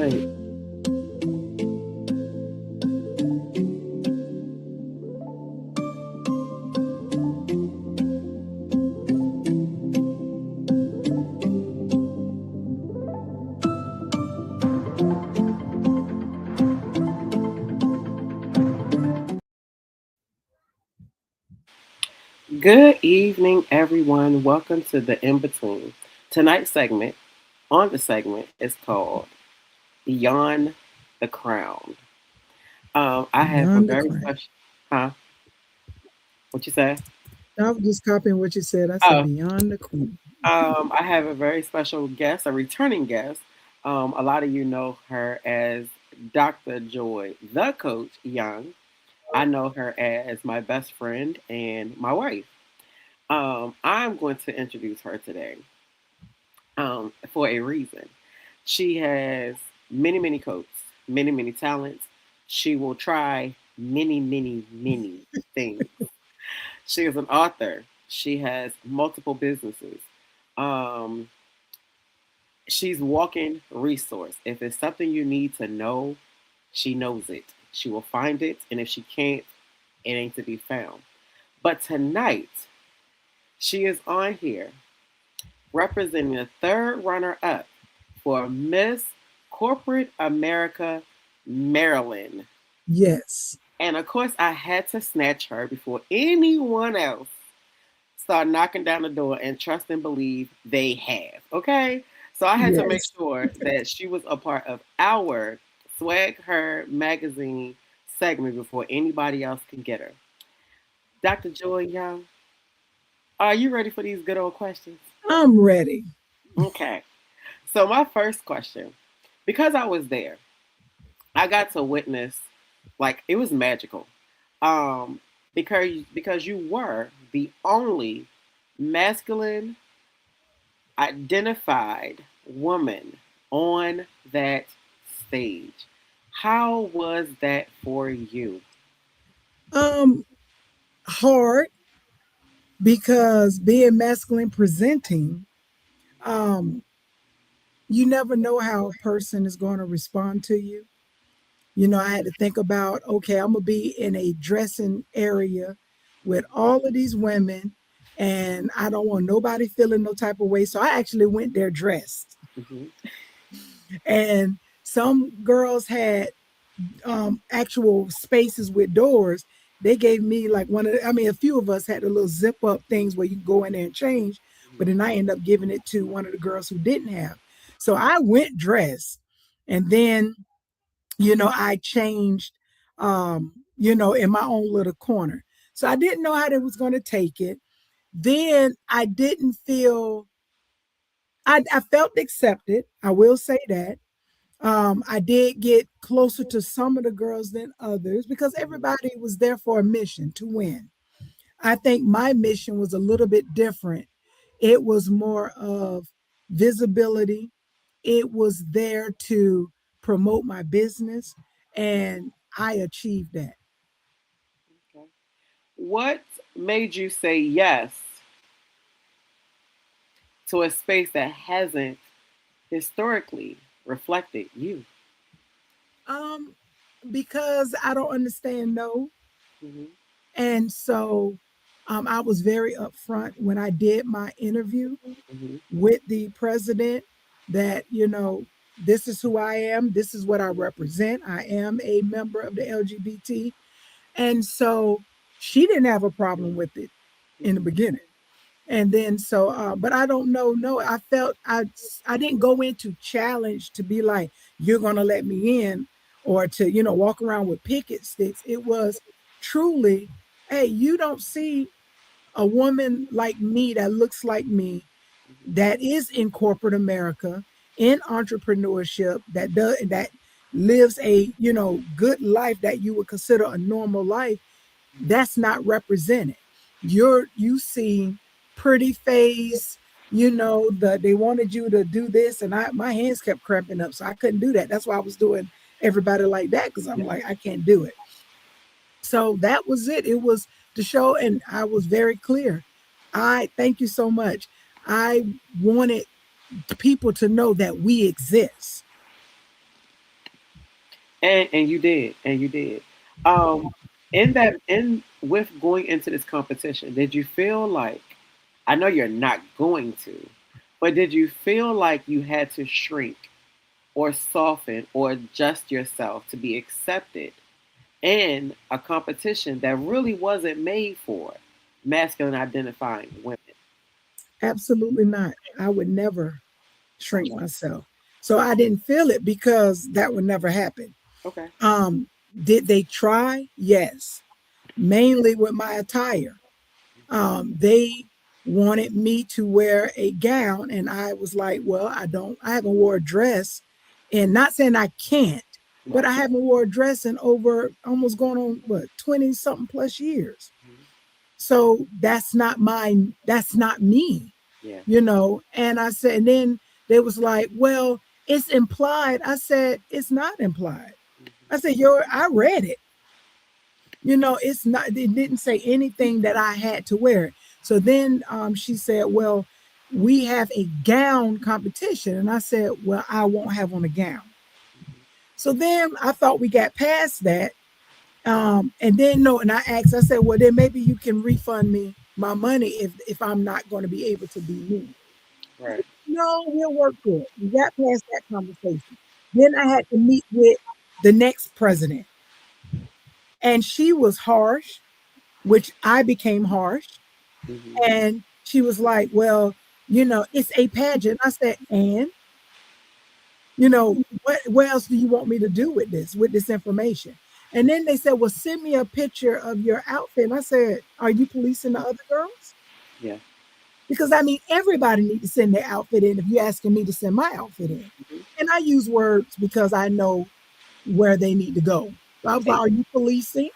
right. Good evening, everyone. Welcome to the In Between. Tonight's segment on the segment is called Beyond the Crown. I have a Beyond the very crown. special. Huh? What you say? I was just copying what you said. I said Oh, beyond the crown. I have a very special guest, a returning guest. A lot of you know her as Dr. Joy, the Coach Young. I know her as my best friend and my wife. I'm going to introduce her today for a reason. She has many, many coats, many, many talents. She will try many, many, many things. She is an author. She has multiple businesses. Um, she's walking resource. If it's something you need to know, she knows it. She will find it, and if she can't, it ain't to be found. But tonight, she is on here representing the third runner up for Miss Corporate America Maryland. Yes. And of course, I had to snatch her before anyone else start knocking down the door and trust and believe they have. Okay? So I had to make Yes. sure that she was a part of our Swag Her magazine segment before anybody else can get her. Dr. Joy Young, are you ready for these good old questions? I'm ready. Okay. So my first question, because I was there, I got to witness like it was magical. Um because you were the only masculine identified woman on that stage. How was that for you? Um, Hard because being masculine presenting, um, you never know how a person is going to respond to you. I had to think about, okay, I'm gonna be in a dressing area with all of these women, and I don't want nobody feeling no type of way. So I actually went there dressed. Hmm. And some girls had actual spaces with doors. They gave me like a few of us had the little zip up things where you can go in there and change, but then I ended up giving it to one of the girls who didn't have. So I went dressed, and then, I changed, in my own little corner. So I didn't know how they was going to take it. Then I didn't feel, I felt accepted. I will say that. I did get closer to some of the girls than others because everybody was there for a mission to win. I think my mission was a little bit different. It was more of visibility. It was there to promote my business, and I achieved that. Okay. What made you say yes to a space that hasn't historically reflected you? Um, because I don't understand no. Hmm. And so I was very upfront when I did my interview Hmm. with the president that, this is who I am, this is what I represent. I am a member of the LGBT. And so she didn't have a problem with it in the Hmm. beginning. And then but I don't know. No, I felt I didn't go into challenge to be like, you're gonna let me in, or to, walk around with picket sticks. It was truly, hey, you don't see a woman like me that looks like me, that is in corporate America, in entrepreneurship, that lives a, good life that you would consider a normal life. That's not represented. You see pretty face, they wanted you to do this, and my hands kept cramping up, so I couldn't do that. That's why I was doing everybody like that, because I'm Yeah. like, I can't do it. So that was it. It was the show, and I was very clear. I thank you so much. I wanted people to know that we exist. And you did, and you did. Um, in that, in with going into this competition, did you feel like? I know you're not going to, but did you feel like you had to shrink or soften or adjust yourself to be accepted in a competition that really wasn't made for masculine identifying women? Absolutely not. I would never shrink myself. So I didn't feel it because that would never happen. Okay. Um, did they try? Yes, mainly with my attire. They wanted me to wear a gown, and I was like, "Well, I haven't wore a dress, and not saying I can't, but Right. I haven't wore a dress in over almost going on what 20 something plus years. So that's not mine. That's not me, Yeah. And I said, and then they was like, "Well, it's implied." I said, "It's not implied." I said, I read it. It's not, it didn't say anything that I had to wear it. So then she said, "Well, we have a gown competition." And I said, "Well, I won't have on a gown." So then I thought we got past that. And then no, and I asked, I said, "Well, then maybe you can refund me my money if I'm not going to be able to be me." Right. No, we'll work through it. We got past that conversation. Then I had to meet with the next president, and she was harsh, which I became harsh. Hmm. And she was like, "Well, it's a pageant." I said, "And, what else do you want me to do with this information?" And then they said, "Well, send me a picture of your outfit." And I said, "Are you policing the other girls?" Yeah. Because I mean, everybody need to send their outfit in if you're asking me to send my outfit in. Hmm. And I use words because I know where they need to go. So I was like, And "Are you policing?"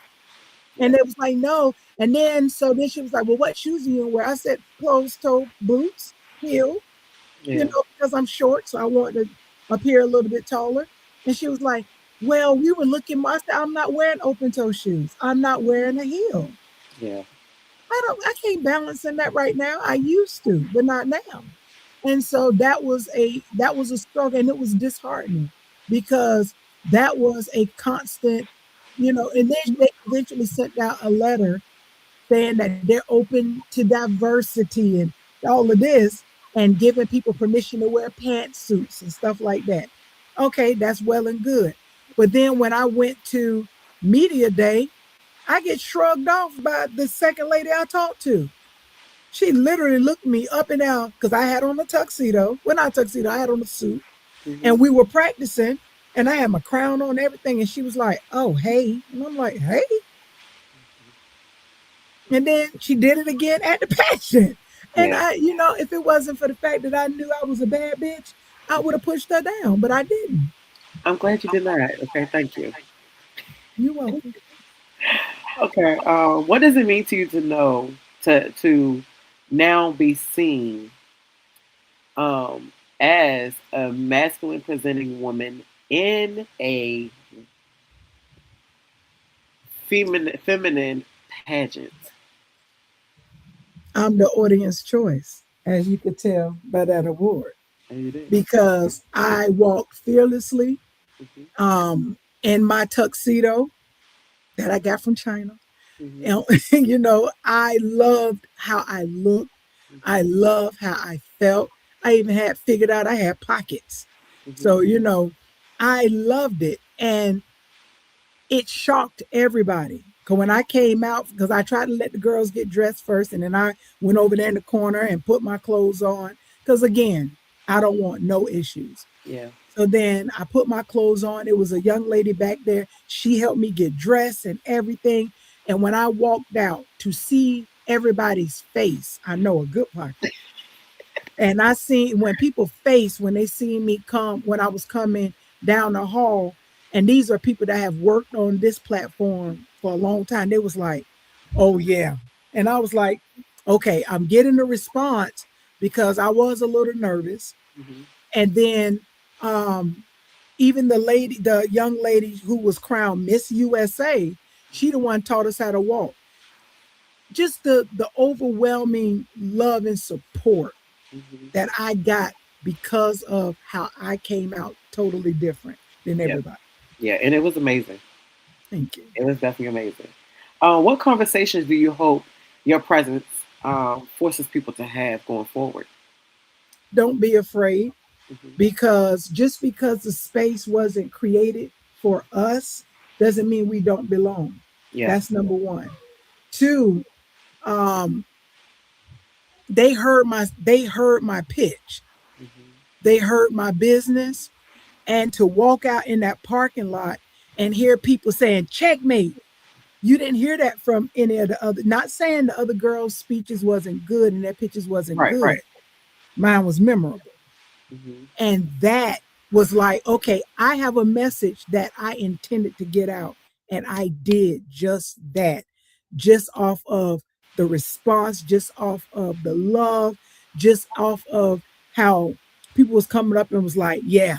And yeah. they was like, "No." And then she was like, "Well, what shoes are you gonna wear?" I said, "Closed toe boots, heel, Yeah. because I'm short, so I want to appear a little bit taller." And she was like, "Well, we were looking." I said, "I'm not wearing open toe shoes. I'm not wearing a heel. Yeah. I can't balance in that right now. I used to, but not now." And so that was a struggle, and it was disheartening because that was a constant, and then they eventually sent out a letter saying that they're open to diversity and all of this, and giving people permission to wear pantsuits and stuff like that. Okay, that's well and good. But then when I went to media day, I get shrugged off by the second lady I talked to. She literally looked me up and down because I had on a tuxedo. Well, not a tuxedo, I had on a suit. Hmm. And we were practicing, and I had my crown on, everything. And she was like, "Oh, hey." And I'm like, "Hey." And then she did it again at the pageant. And Yeah. if it wasn't for the fact that I knew I was a bad bitch, I would have pushed her down, but I didn't. I'm glad you did that. Okay. Thank you. You're welcome. Okay. What does it mean to you to know to now be seen um, as a masculine presenting woman in a feminine pageant? I'm the audience choice, as you could tell by that award, And you did. because I walked fearlessly Hmm. in my tuxedo that I got from China. Hmm. And, I loved how I looked. I Hmm. love how I felt. I even had figured out I had pockets. Hmm. So, I loved it. And it shocked everybody. Because when I came out, because I tried to let the girls get dressed first, and then I went over there in the corner and put my clothes on. Because again, I don't want no issues. Yeah. So then I put my clothes on. It was a young lady back there. She helped me get dressed and everything. And when I walked out to see everybody's face, I know a good pocket. And I seen when people face when they see me come when I was coming down the hall, and these are people that have worked on this platform for a long time. They was like, "Oh yeah," and I was like, "Okay, I'm getting a response," because I was a little nervous. Hmm. And then um, even the young lady who was crowned Miss USA, she the one taught us how to walk. Just the overwhelming love and support Hmm. that I got because of how I came out totally different than Yeah. everybody. Yeah, and it was amazing. Thank you. It was definitely amazing. What conversations do you hope your presence forces people to have going forward? Don't be afraid, Hmm. because just because the space wasn't created for us doesn't mean we don't belong. Yeah. That's number one. Two, um, they heard my pitch. Hmm. They heard my business. And to walk out in that parking lot and hear people saying, checkmate, you didn't hear that from any of the other, not saying the other girls' speeches wasn't good and their pitches wasn't Right. Right. good. Mine was memorable. Hmm. And that was like, okay, I have a message that I intended to get out. And I did just that, just off of the response, just off of the love, just off of how people was coming up and was like, yeah,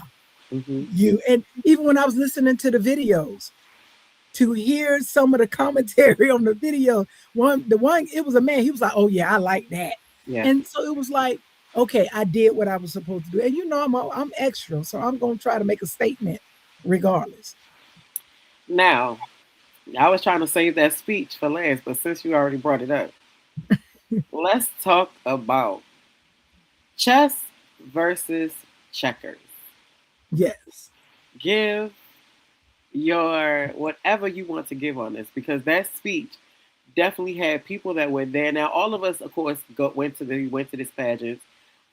Hmm. you. And even when I was listening to the videos, to hear some of the commentary on the video, the one, it was a man, he was like, oh yeah, I like that. Yeah. And so it was like, okay, I did what I was supposed to do. And I'm extra, so I'm gonna try to make a statement regardless. Now, I was trying to save that speech for last, but since you already brought it up, let's talk about chess versus checkers. Yes. Give your whatever you want to give on this because that speech definitely had people that were there. Now, all of us, of course, went to this pageant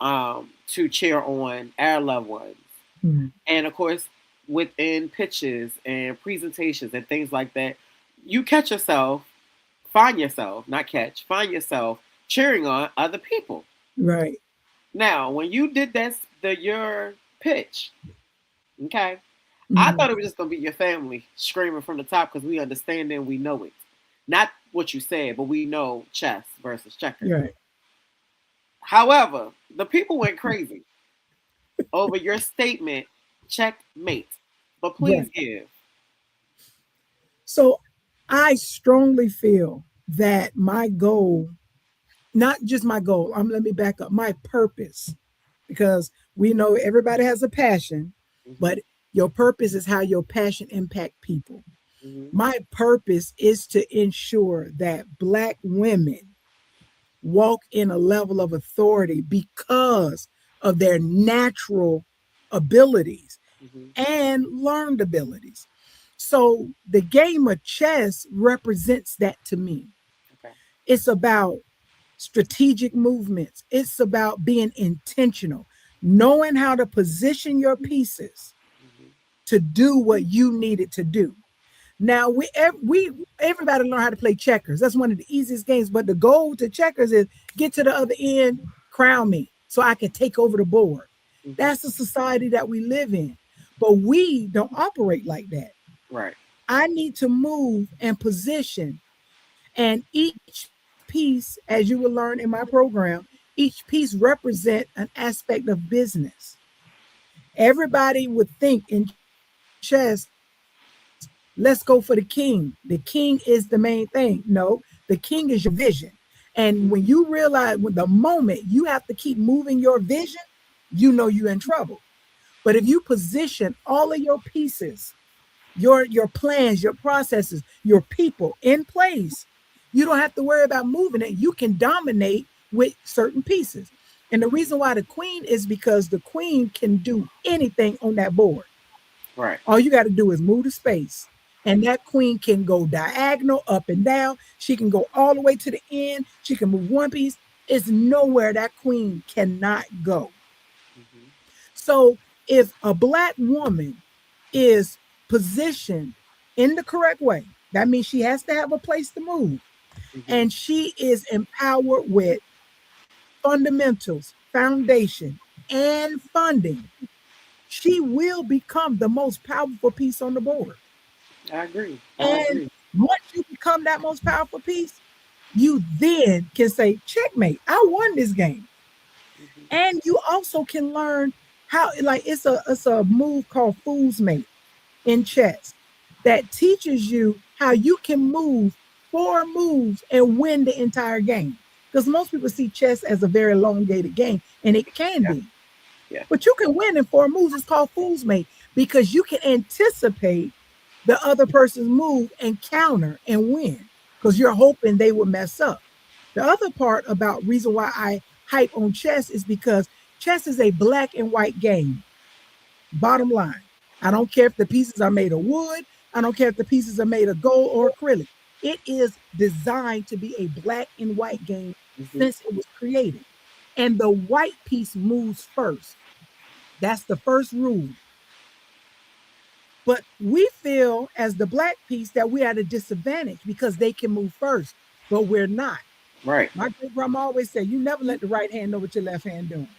to cheer on our loved ones, Mhm. and of course, within pitches and presentations and things like that, you catch yourself, find yourself, not catch, find yourself cheering on other people. Right. Now, when you did your pitch, okay, I Mhm. thought it was just gonna be your family screaming from the top because we understand and we know it. Not what you said, but we know chess versus checkers. Right. However, the people went crazy over your statement, checkmate. But please Right. give. So I strongly feel that my goal, not just my goal, let me back up, my purpose, because we know everybody has a passion, Hmm. but your purpose is how your passion impact people. Hmm. My purpose is to ensure that Black women walk in a level of authority because of their natural abilities Hmm. and learned abilities. So the game of chess represents that to me. Okay. It's about strategic movements, it's about being intentional, knowing how to position your pieces Hmm. to do what you need it to do. Now we everybody learn how to play checkers. That's one of the easiest games. But the goal to checkers is get to the other end, crown me, so I can take over the board. Hmm. That's the society that we live in. But we don't operate like that. Right. I need to move and position, and each piece, as you will learn in my program, each piece represent an aspect of business. Everybody would think in chess, let's go for the king. The king is the main thing. No, the king is your vision. And when you realize, when the moment you have to keep moving your vision, you know you're in trouble. But if you position all of your pieces, your plans, your processes, your people in place, you don't have to worry about moving it. You can dominate with certain pieces. And the reason why the queen is because the queen can do anything on that board. Right. All you got to do is move the space. And that queen can go diagonal, up and down. She can go all the way to the end. She can move one piece. It's nowhere that queen cannot go. Hmm. So if a Black woman is positioned in the correct way, that means she has to have a place to move. Hmm. And she is empowered with fundamentals, foundation, and funding. She will become the most powerful piece on the board. I agree. I And agree. once you become that most powerful piece, you then can say, checkmate, I won this game. Hmm. And you also can learn how, like, it's a move called fool's mate in chess that teaches you how you can move four moves and win the entire game. Because most people see chess as a very elongated game, and it can Yeah. be. Yeah. But you can win in four moves. It's called fool's mate because you can anticipate the other person's move and counter and win because you're hoping they will mess up. The other part about reason why I hype on chess is because chess is a black and white game. Bottom line, I don't care if the pieces are made of wood. I don't care if the pieces are made of gold or acrylic. It is designed to be a black and white game Hmm. since it was created. And the white piece moves first. That's the first rule. But we feel as the black piece that we're at a disadvantage because they can move first, but we're not. Right. My great grandma always said, you never let the right hand know what your left hand doing.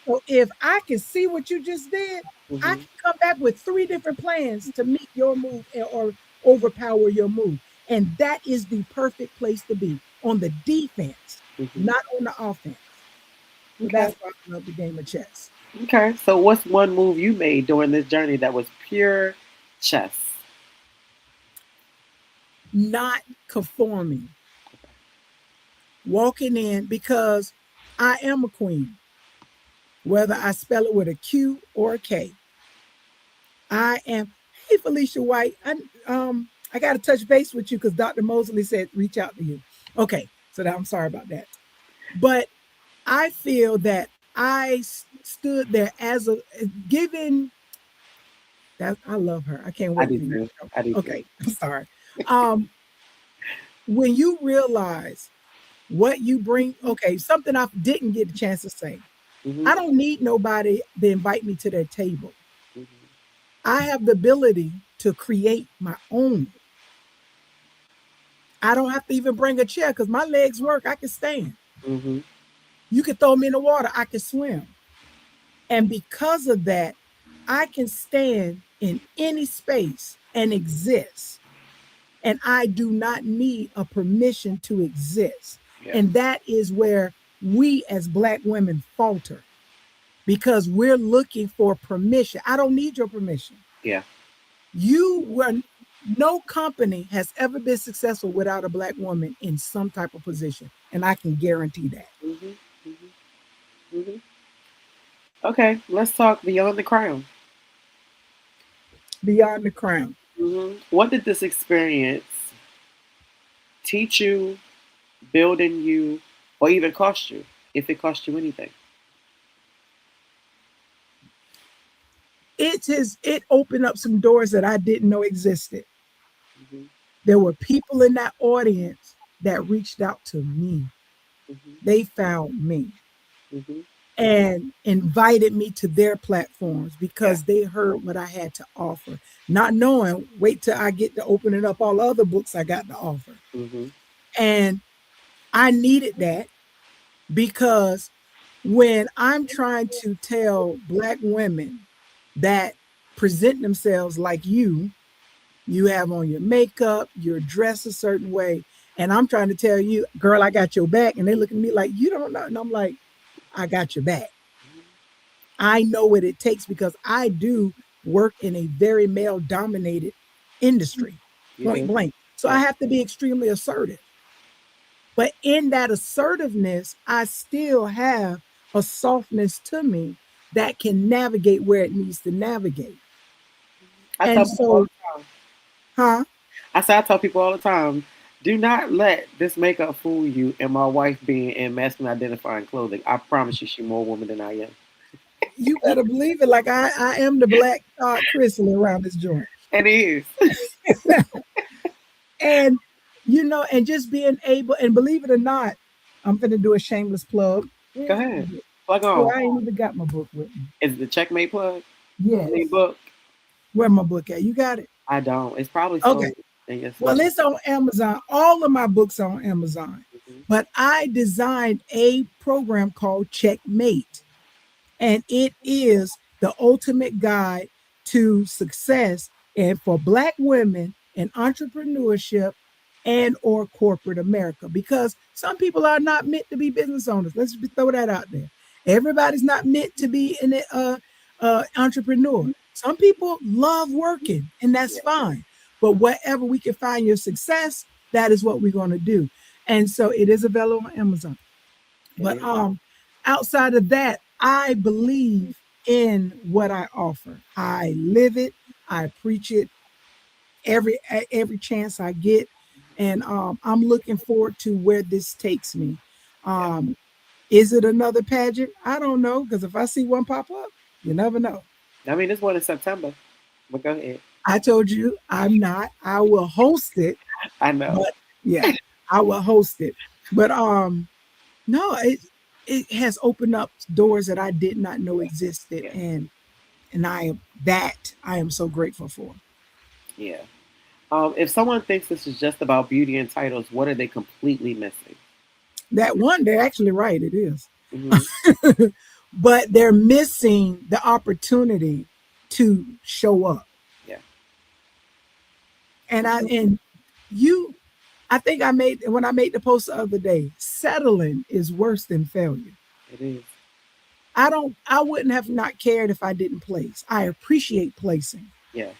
So if I can see what you just did, I Hmm. can come back with three different plans to meet your move or overpower your move. And that is the perfect place to be on the defense, Hmm. not on the offense. So Okay. that's why I love the game of chess. Okay. So, what's one move you made during this journey that was pure chess? Not conforming, walking in because I am a queen, whether I spell it with a Q or a K. I am. Hey, Felicia White. I got to touch base with you because Dr. Mosley said reach out to you. Okay, so that, I'm sorry about that, but I feel that I stood there as a given that I love her. I can't I wait do for you. too. I do too. Okay, I'm sorry. Um, when you realize what you bring, okay, something I didn't get a chance to say. Hmm. I don't need nobody to invite me to their table. Hmm. I have the ability to create my own. I don't have to even bring a chair because my legs work. I can stand. Hmm. You can throw me in the water. I can swim. And because of that, I can stand in any space and exist. And I do not need a permission to exist. Yeah. And that is where we as Black women falter because we're looking for permission. I don't need your permission. Yeah. You were no company has ever been successful without a Black woman in some type of position. And I can guarantee that. Hmm. Hmm. Hmm. Okay. Let's talk beyond the crown. Beyond the crown. What did this experience teach you, build in you, or even cost you, if it cost you anything? It opened up some doors that I didn't know existed. Hmm. There were people in that audience that reached out to me. Hmm. They found me Hmm. and invited me to their platforms Yeah. because they heard what I had to offer, not knowing, wait till I get to opening up all the other books I got to offer. Hmm. And I needed that because when I'm trying to tell Black women that present themselves like you have on your makeup, you're dressed a certain way, and I'm trying to tell you, girl, I got your back, and they look at me like you don't know, and I'm like, I got your back. I know what it takes because I do work in a very male dominated industry, You point do. blank. So I Yeah. have to be extremely assertive. But in that assertiveness, I still have a softness to me that can navigate where it needs to navigate. I tell And people all so, the time. huh? I tell people all the time, do not let this makeup fool you and my wife being in masculine identifying clothing. I promise you, she's more woman than I am. You better believe it. Like I am the black crystal around this joint. And it is. And and just being able, and believe it or not, I'm gonna do a shameless plug. Go Where's my ahead. book? Plug Oh, on. I ain't even got my book with me. Is the checkmate plug? The Yes. book? Where my book at? You got it? I don't. It's probably Okay. sold in your Well, special. it's on Amazon. All of my books are on Amazon. Hmm. But I designed a program called Checkmate. And it is the ultimate guide to success and for Black women in entrepreneurship and or corporate America, because some people are not meant to be business owners. Let's just throw that out there. Everybody's not meant to be an entrepreneur. Some people love working, and that's Yeah, fine. But whatever we can find your success, that is what we're going to do. And so it is available on Amazon. it But is. outside of that, I believe in what I offer. I live it, I preach it, every chance I get, and I'm looking forward to where this takes me. Yeah. Um, is it another pageant? I don't know, because if I see one pop up, you never know. I mean, this one in September, but go ahead. I told you I'm not. I will host it, I know. but yeah, I will host it. But no, it has opened up doors that I did not know Yeah. existed, Yeah. and I am so grateful for. Yeah. If someone thinks this is just about beauty and titles, what are they completely missing? That one, they're actually right. It is. Hmm. But they're missing the opportunity to show up. Yeah. And you, I think I made when I made the post the other day, settling is worse than failure. It is. I wouldn't have not cared if I didn't place. I appreciate placing. Yeah.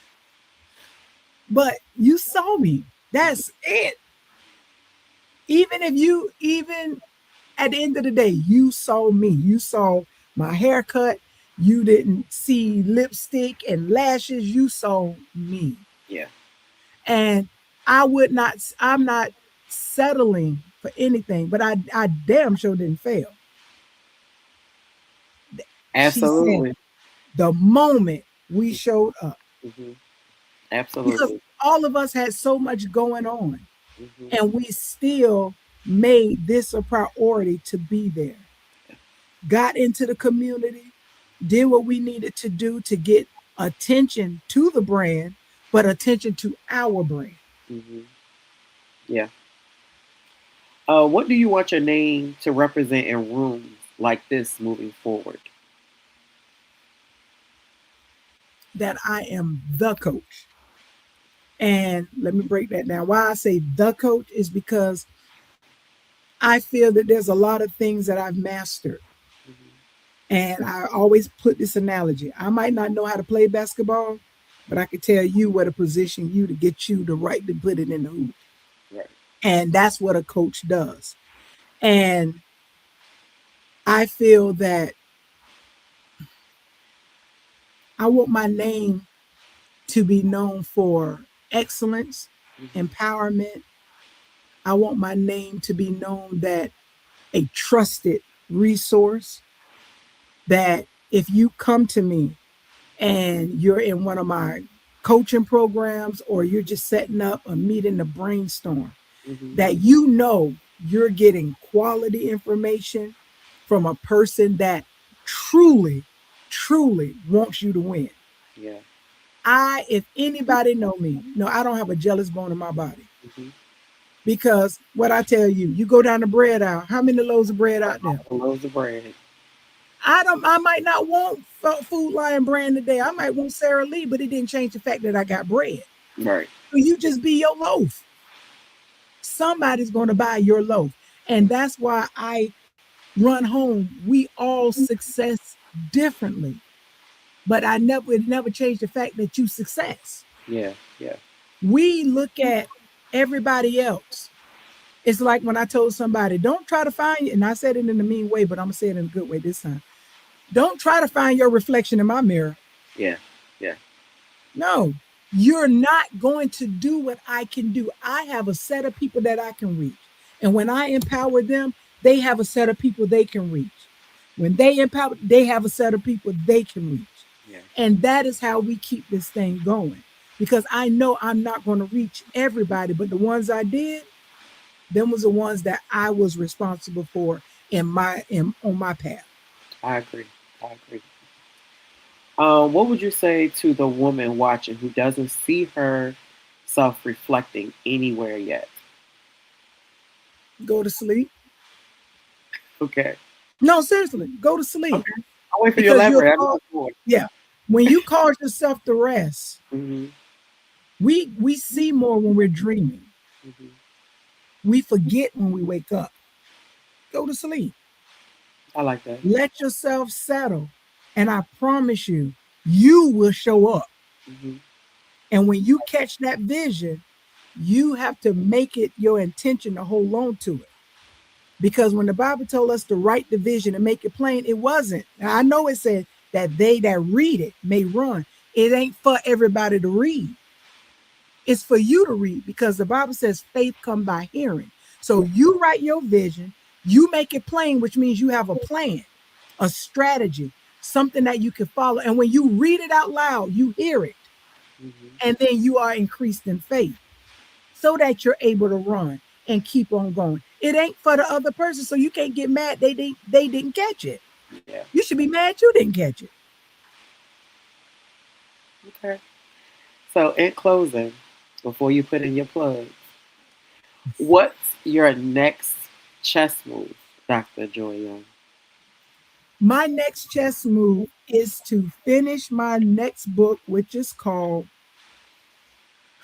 But you saw me. Mhm. That's it. Even at the end of the day, you saw me. You saw my haircut. You didn't see lipstick and lashes. You saw me. Yeah. And I'm not settling for anything, but I damn sure didn't fail. She said Absolutely. the moment we showed up, Hmm. because Absolutely. all of us had so much going on, Hmm. and we still made this a priority to be there. Got into the community, did what we needed to do to get attention to the brand, but attention to our brand. Hmm. Yeah. What do you want your name to represent in rooms like this moving forward? That I am the coach. And let me break that down. Why I say the coach is because I feel that there's a lot of things that I've mastered. Hmm. And I always put this analogy. I might not know how to play basketball, but I can tell you where to position you to get you the right to put it in the hoop. Right. And that's what a coach does. And I feel that I want my name to be known for excellence, Hmm. empowerment. I want my name to be known that a trusted resource, that if you come to me and you're in one of my coaching programs or you're just setting up a meeting to brainstorm, Hmm. that you know you're getting quality information from a person that truly, truly wants you to win. Yeah. If anybody know me, no, I don't have a jealous bone in my body, Hmm. because what I tell you, you go down the bread aisle, how many loaves of bread out there? Loaves of bread. I might not want Food Lion brand today. I might want Sara Lee, but it didn't change the fact that I got bread. Right. So you just be your loaf. Somebody's going to buy your loaf. And that's why I run home. We all success differently, but it never changed the fact that you success. Yeah. Yeah. We look at everybody else. It's like when I told somebody, don't try to find you, and I said it in a mean way, but I'm gonna say it in a good way this time. Don't try to find your reflection in my mirror. Yeah. Yeah. No, you're not going to do what I can do. I have a set of people that I can reach. And when I empower them, they have a set of people they can reach. When they empower, they have a set of people they can reach. Yeah. And that is how we keep this thing going. Because I know I'm not going to reach everybody, but the ones I did, them was the ones that I was responsible for on my path. I agree. I agree. What would you say to the woman watching who doesn't see herself reflecting anywhere yet? Go to sleep. Okay. No, seriously, go to sleep. Okay. I'll wait for you to Because you're elaborate. I know called, what's going. yeah. When you cause yourself to rest, Hmm. we see more when we're dreaming. Hmm. We forget when we wake up. Go to sleep. I like that. Let yourself settle. And I promise you, you will show up. Hmm. And when you catch that vision, you have to make it your intention to hold on to it. Because when the Bible told us to write the vision and make it plain, it wasn't. Now, I know it said that they that read it may run. It ain't for everybody to read. It's for you to read because the Bible says faith come by hearing. So you write your vision, you make it plain, which means you have a plan, a strategy, something that you can follow. And when you read it out loud, you hear it, Hmm. and then you are increased in faith so that you're able to run and keep on going. It ain't for the other person, so you can't get mad they didn't catch it. Yeah. You should be mad you didn't catch it. Okay. So, in closing, before you put in your plug, what's your next chess move, Dr. Joy Young? My next chess move is to finish my next book, which is called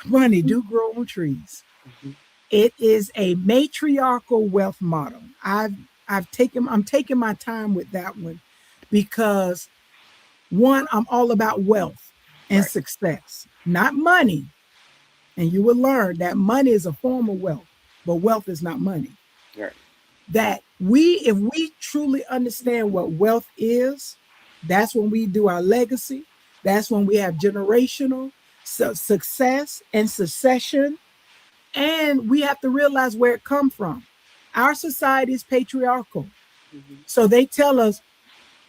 Money Do Grow on Trees. Hmm. It is a matriarchal wealth model. I'm taking my time with that one because one, I'm all about wealth and Right. success, not money. And you will learn that money is a form of wealth, but wealth is not money. Right. That if we truly understand what wealth is, that's when we do our legacy. That's when we have generational success and succession. And we have to realize where it come from. Our society is patriarchal. Hmm. So they tell us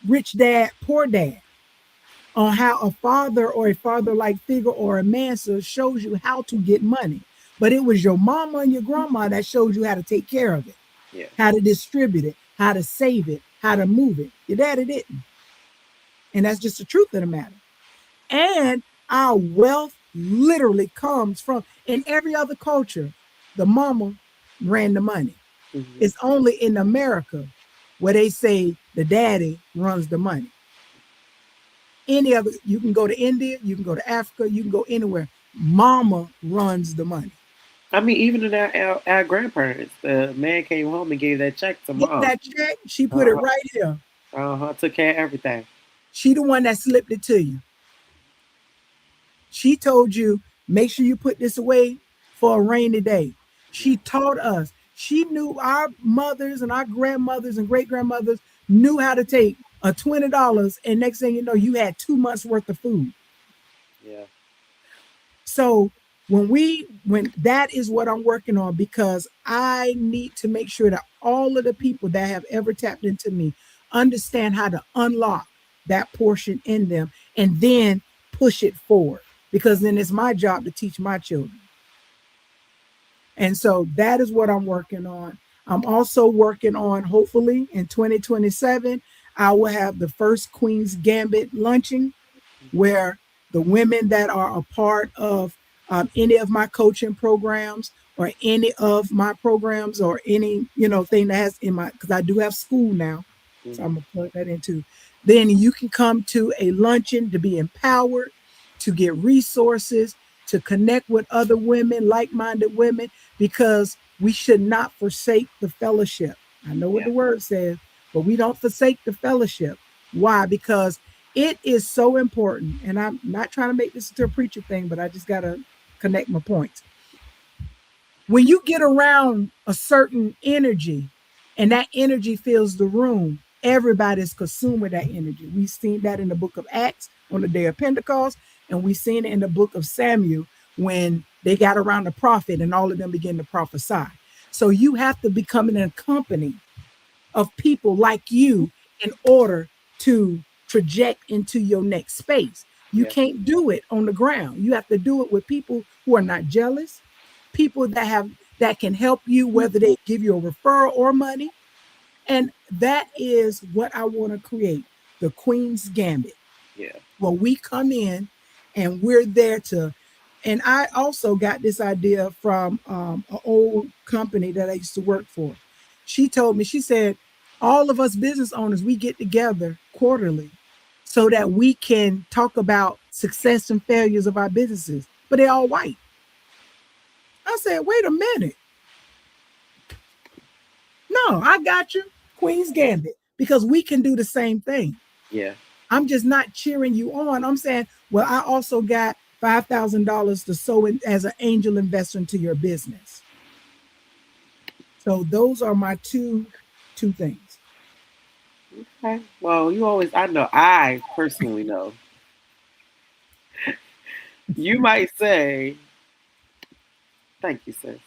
rich dad, poor dad, on how a father or a father like figure or a man shows you how to get money. But it was your mama and your grandma that showed you how to take care of it, Yeah. how to distribute it, how to save it, how to move it. Your daddy didn't. And that's just the truth of the matter. And our wealth literally comes from, in every other culture, the mama ran the money. Hmm. It's only in America where they say the daddy runs the money. Any other, you can go to India, you can go to Africa, you can go anywhere. Mama runs the money. I mean, even in our grandparents, the man came home and gave that check to Get mom. that check, she put it Uh-huh. right here. Uh-huh. Took care of everything. She the one that slipped it to you. She told you, make sure you put this away for a rainy day. Yeah. She taught us. She knew our mothers and our grandmothers and great grandmothers knew how to take a $20 and next thing you know, you had 2 months worth of food. Yeah. So when that is what I'm working on because I need to make sure that all of the people that have ever tapped into me understand how to unlock that portion in them and then push it forward because then it's my job to teach my children. And so that is what I'm working on. I'm also working on hopefully in 2027 I will have the first Queen's Gambit luncheon where the women that are a part of any of my coaching programs or any of my programs or any thing that has in my because I do have school now, so I'm Hmm. gonna plug that into. Then you can come to a luncheon to be empowered, to get resources, to connect with other women, like-minded women, because we should not forsake the fellowship. I know what Yeah. the word says, but we don't forsake the fellowship. Why? Because it is so important. And I'm not trying to make this into a preacher thing, but I just got to connect my points. When you get around a certain energy and that energy fills the room, everybody's consumed with that energy. We've seen that in the book of Acts on the day of Pentecost, and we've seen it in the book of Samuel when they got around the prophet and all of them began to prophesy. So you have to become in a company of people like you in order to project into your next space. You Yeah. can't do it on the ground. You have to do it with people who are not jealous, people that can help you, whether they give you a referral or money. And that is what I want to create, the Queen's Gambit. Yeah. Well, we come in and we're there to, and I also got this idea from an old company that I used to work for. She told me, she said, all of us business owners, we get together quarterly so that we can talk about success and failures of our businesses, but they're all white. I said, wait a minute. No, I got you, Queen's Gambit, because we can do the same thing. Yeah. I'm just not cheering you on. I'm saying, well, I also got $5,000 to sow in as an angel investor into your business. So those are my two things. Okay. Well, you always, I personally know, you might say Thank you, sis.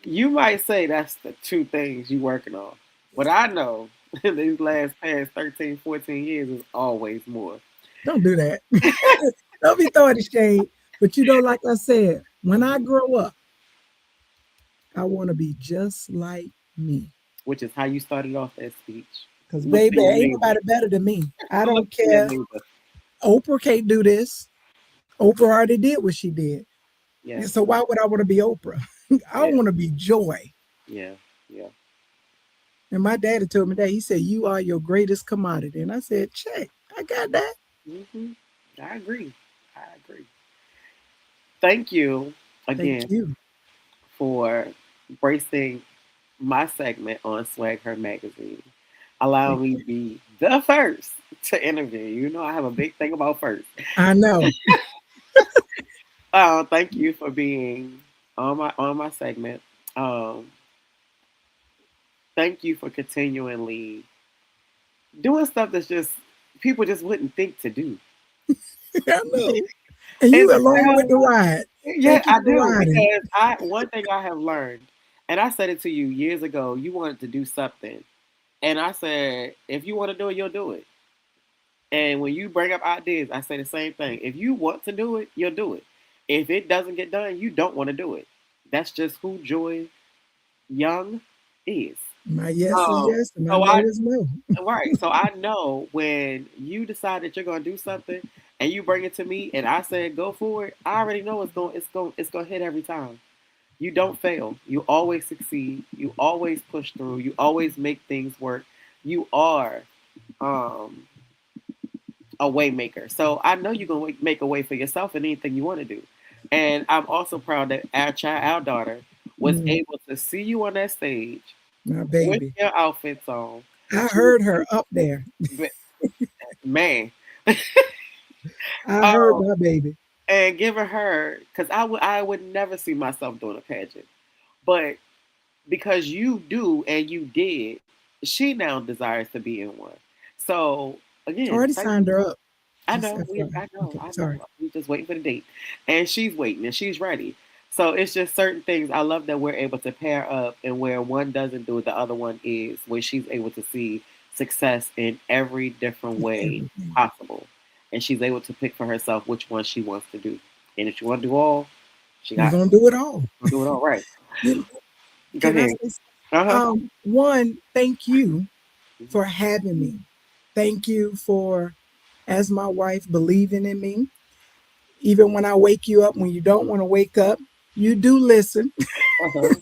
You might say that's the two things you working on. What I know in these last past 13, 14 years is always more. Don't do that. Don't be throwing the shade. But you know, like I said, when I Mhm. grow up, I want to be just like me. Which is how you started off that speech. Because, Look to baby, your ain't neighbor. nobody better than me. I Look don't to your care. neighbor. Oprah can't do this. Oprah already did what she did. Yes. So why would I want to be Oprah? I Yeah. want to be Joy. Yeah. Yeah. And my daddy told me that. He said, "You are your greatest commodity." And I said, "Check. I got that." Hmm. I agree. I agree. Thank you Thank again you. for bracing my segment on Swag Her Magazine. Allow Thank me you. to be the first to interview. You know, I have a big thing about first. I know. Thank you for being on my segment. Um, Thank you for continually doing stuff that's just people just wouldn't think to do. I know. And And you the along with crowd, the ride. yeah, Thank you I for do riding. because I one thing I have learned, and I said it to you years ago. You wanted to do something, and I said, if you want to do it, you'll do it. And when you bring up ideas, I say the same thing. If you want to do it, you'll do it. If it doesn't get done, you don't want to do it. That's just who Joy Young is. My yes is Um, yes, and my so I no is no. right. So I know when you decide that you're gonna do something and you bring it to me and I said go for it, I already know it's gonna hit every time. You don't fail. You always succeed. You always push through. You always make things work. You are um a way maker. So I know you're gonna make a way for yourself in anything you want to do. And I'm also proud that our daughter, was Mm, able to see you on that stage my with baby. your outfits on. I To, heard her up there. man, I heard um, my baby. and giving her because I would never see myself doing a pageant, but because you do and you did, she now desires to be in one. So again, Already thank signed her up. I Just know. FYI. I know. Okay, I know. sorry. We just waiting for the date, and she's waiting, and she's ready. So it's just certain things. I love that we're able to pair up, and where one doesn't do it, the other one is. Where she's able to see success in every different way Everything. possible, and she's able to pick for herself which one she wants to do. And if she want to do all, she We're got gonna do it all. to do it all right. You- Go Can I ahead. say Uh huh. one, thank you for having me. Thank you for, as my wife, believing in me. Even when I wake you up when you don't want to wake up, you do listen. Uh huh.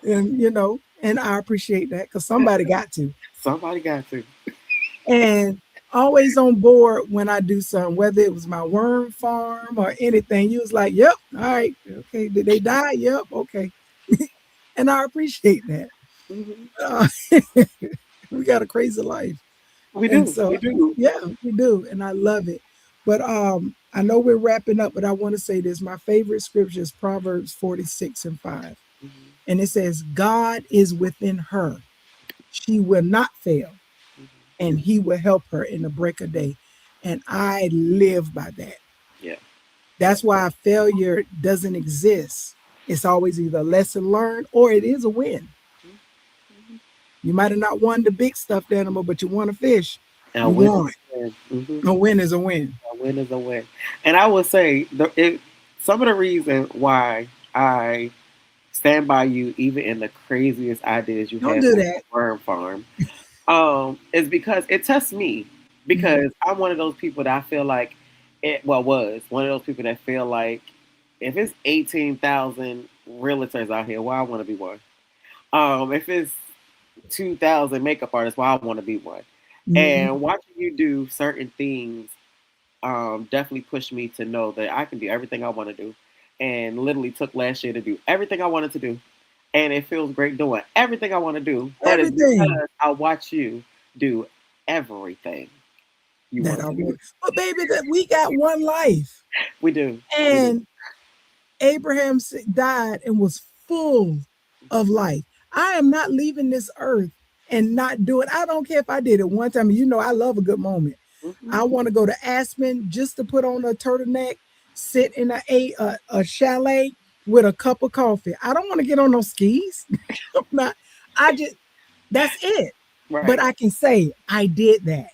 And and I appreciate that because somebody got to. Somebody got to. And always on board when I do something, whether it was my worm farm or anything. You was like, "Yep, all right, okay." Did they die? Yep, okay. And I appreciate that. Hmm. Uh, we got a crazy life, We and do. so We do. yeah, we do, and I love it. But I know we're wrapping up, but I want to say this: my favorite scripture is Proverbs 46:5, Hmm. and it says, "God is within her; she will not fail." Hmm. And he will help her in the break of day. And I live by that. Yeah. Yeah. That's why failure doesn't exist. It's always either a lesson learned or it is a win. Hmm. You might have not won the big stuffed animal, but you won a fish. And a You win is won. a win. Hmm. A win is a win. A win is a win. And I would say some of the reason why I stand by you, even in the craziest ideas you Don't have do on that. your worm farm, is because it tests me. Mhm. Because I'm one of those people that I feel like was one of those people that feel like if it's 18,000 realtors out here, why I want to be one. If it's 2,000 makeup artists, why I want to be one. Mhm. And watching you do certain things definitely pushed me to know that I can do everything I want to do. And literally took last year to do everything I wanted to do. And it feels great doing everything I want to do. But it's Everything because I watch you do everything you that want I to do. want. But baby, that we got one life. We do. We do. And Abraham died and was full of life. I am not leaving this earth and not do it. I don't care if I did it one time. You know, I love a good moment. Hmm. I want to go to Aspen just to put on a turtleneck, sit in a chalet with a cup of coffee. I don't want to get on no skis. I'm not, I just, that's it. But Right. I can say I did that.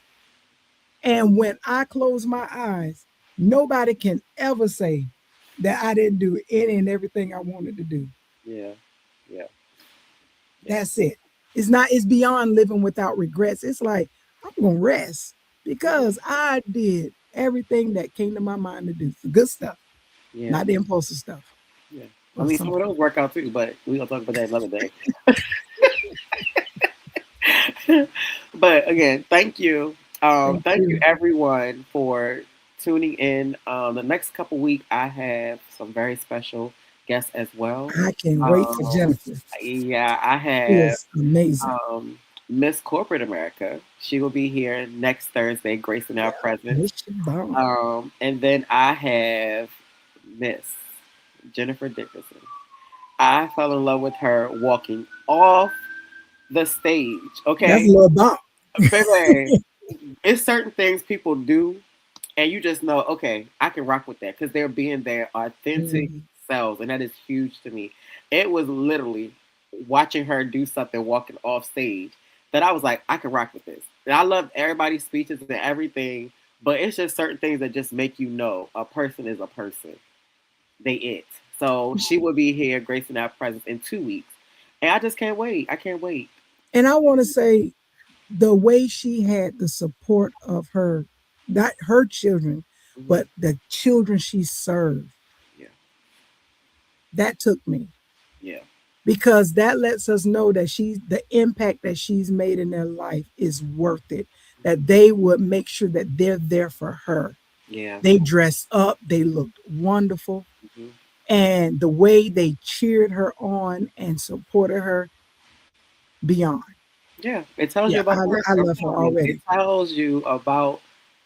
And when I close my eyes, nobody can ever say that I didn't do any and everything I wanted to do. Yeah. Yeah. Yeah. That's it. It's not, it's beyond living without regrets. It's like, I'm going to rest Yeah. because I did everything that came to my mind to do. The good stuff, Yeah. not the impulsive stuff Yeah. I or mean, some of something. those work out too, but we gonna talk about that another day. But again, thank you. Thank Thank you you. everyone for tuning in. The next couple weeks, I have some very special guests as well. I can wait for Um, Jennifer. yeah, I She have is amazing. um, Miss Corporate America. She will be here next Thursday, gracing our presence. Miss Shabana. And then I have Miss Jennifer Dickerson. I fell in love with her walking off the stage. That's a Okay, little bump. baby, it's certain things people do, and you just know, okay, I can rock with that because they're being their authentic Mhm. selves, and that is huge to me. It was literally watching her do something, walking off stage, that I was like, I can rock with this. And I love everybody's speeches and everything, but it's just certain things that just make you know a person is a person. They it. So she will be here gracing our presence in 2 weeks, and I just can't wait. I can't wait. And I want to say the way she had the support of her, not her children, Hmm. but the children she served, Yeah, that took me yeah, because that lets us know that she's the impact that she's made in their life is worth it. That they would make sure that they're there for her. yeah. They dressed up, they looked wonderful, Hmm. and the way they cheered her on and supported her beyond. Yeah, it tells you Yeah, about the person. I I'm love her telling you, it already. tells you about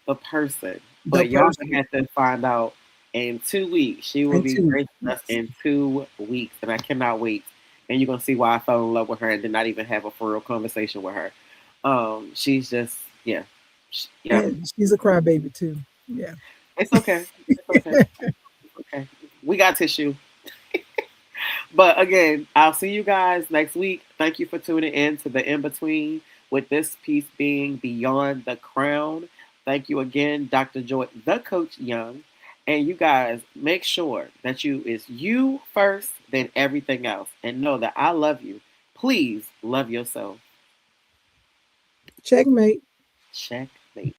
the person. The But y'all gonna person have to find out in 2 weeks. She will and be two. gracing us Yes. in 2 weeks, and I cannot wait. And you're gonna see why I fell in love with her and did not even have a for real conversation with her. She's just yeah, yeah. And she's a crybaby too. Yeah. It's okay. It's okay. It's okay. We got tissue. But again, I'll see you guys next week. Thank you for tuning in to the In Between, with this piece being Beyond the Crown. Thank you again, Dr. Joy, the Coach Young. And you guys, make sure that you is you first, then everything else. And know that I love you. Please love yourself. Checkmate. Checkmate.